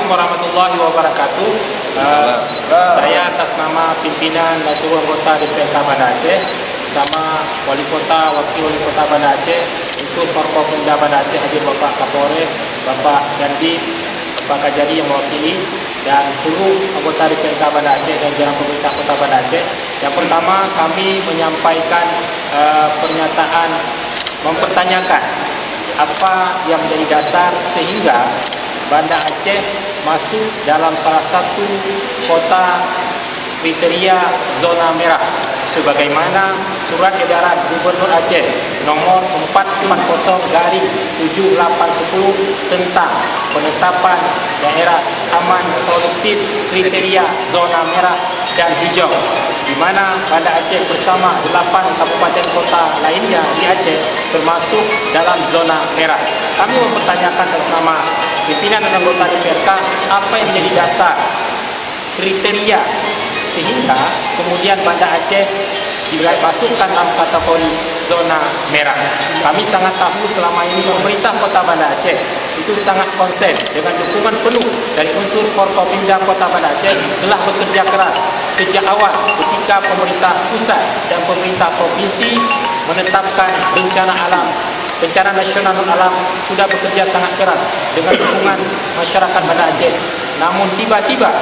Assalamualaikum warahmatullahi wabarakatuh. Saya atas nama pimpinan dan seluruh anggota DPRK Banda Aceh bersama Wali Kota, Wakil Wali Kota Banda Aceh, unsur Forkopimda Banda Aceh, hadir Bapak Kapolres, Bapak Dandim, Bapak Kajari yang mewakili, dan seluruh anggota DPRK Banda Aceh dan jajaran pemerintah Kota Banda Aceh. Yang pertama, kami menyampaikan pernyataan mempertanyakan apa yang menjadi dasar sehingga Banda Aceh masuk dalam salah satu kota kriteria zona merah sebagaimana surat edaran Gubernur Aceh nomor 440/7810 tentang penetapan daerah aman produktif kriteria zona merah dan hijau, di mana Banda Aceh bersama 8 kabupaten kota lainnya di Aceh termasuk dalam zona merah. Kami mempertanyakan atas nama pimpinan dan anggota DPRK apa yang menjadi dasar kriteria sehingga kemudian Banda Aceh dimasukkan dalam kategori zona merah. Kami sangat tahu selama ini pemerintah Kota Banda Aceh itu sangat konsen dengan dukungan penuh dari unsur Forkopimda Kota Banda Aceh telah bekerja keras sejak awal ketika pemerintah pusat dan pemerintah provinsi menetapkan bencana nasional alam sudah bekerja sangat keras dengan dukungan masyarakat Banda Aceh. Namun tiba-tiba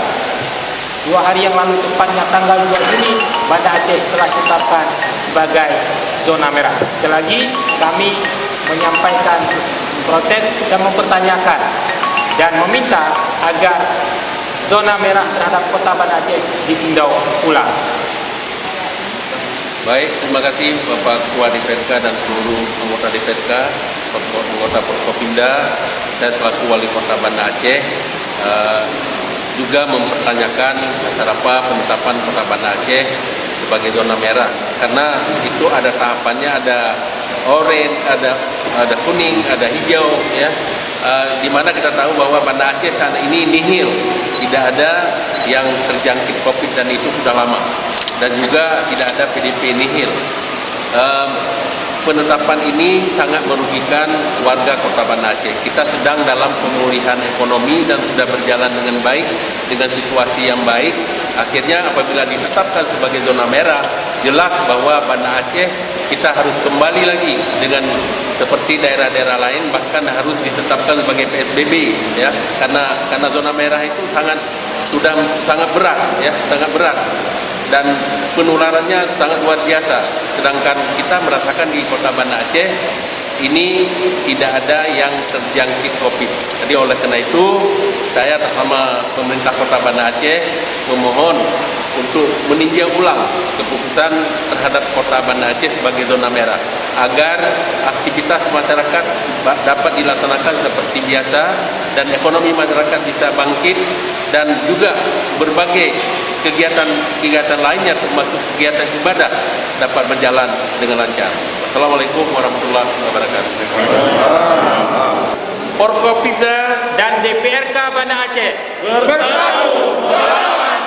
2 hari yang lalu, tepatnya tanggal 2 Juni, Banda Aceh telah ditetapkan sebagai zona merah. Sekali lagi kami menyampaikan protes dan mempertanyakan dan meminta agar zona merah terhadap Kota Banda Aceh ditinjau ulang. Baik, terima kasih Bapak Ketua DPRK dan seluruh anggota DPRK, anggota Forkopimda, dan selaku Wali Kota Banda Aceh juga mempertanyakan dasar apa penetapan Kota Banda Aceh sebagai zona merah, karena itu ada tahapannya, ada oranye, ada kuning, ada hijau, ya. Di mana kita tahu bahwa Banda Aceh saat ini nihil, tidak ada yang terjangkit COVID dan itu sudah lama, dan juga tidak ada PDP nihil. Penetapan ini sangat merugikan warga Kota Banda Aceh. Kita sedang dalam pemulihan ekonomi dan sudah berjalan dengan baik, dengan situasi yang baik. Akhirnya apabila ditetapkan sebagai zona merah, jelas bahwa Banda Aceh kita harus kembali lagi dengan seperti daerah-daerah lain, bahkan harus ditetapkan sebagai PSBB, ya, karena zona merah itu sudah sangat berat, ya, sangat berat. Dan penularannya sangat luar biasa. Sedangkan kita merasakan di Kota Banda Aceh ini tidak ada yang terjangkit COVID. Jadi oleh karena itu saya bersama pemerintah Kota Banda Aceh memohon untuk meninjau ulang keputusan terhadap Kota Banda Aceh sebagai zona merah agar aktivitas masyarakat dapat dilaksanakan seperti biasa dan ekonomi masyarakat bisa bangkit dan juga berbagai kegiatan lainnya termasuk kegiatan ibadah dapat berjalan dengan lancar. Assalamualaikum warahmatullahi wabarakatuh. Forkopimda dan DPRK Banda Aceh bersatu melawan